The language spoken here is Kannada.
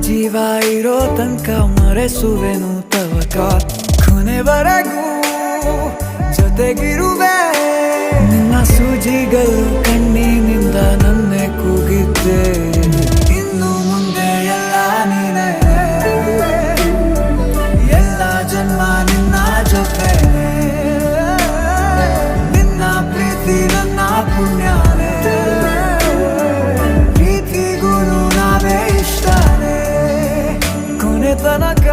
ಜೀವ ಇರೋ ತನಕ ಮರೆಸುವೆನು ತವಕ ಕೊನೆವರೆಗೂ ಜೊತೆಗಿರುವೆ ನಿನ್ನ ಸೂಜಿಗಳು ಕಣ್ಣಿನಿಂದ ನನ್ನೆ ಕೂಗಿದ್ದೆ ಇನ್ನು ಮುಂದೆ ಎಲ್ಲ ನೀನೆ ಎಲ್ಲ ಜನ್ಮ ನಿನ್ನ ಜೊತೆ ನಿನ್ನ ಪ್ರೀತಿ ನನ್ನ ಪುಣ್ಯನೇ ಪ್ರೀತಿಗೂ ನಾವೇ ಇಷ್ಟನೇ ಕೊನೆ ತನಕ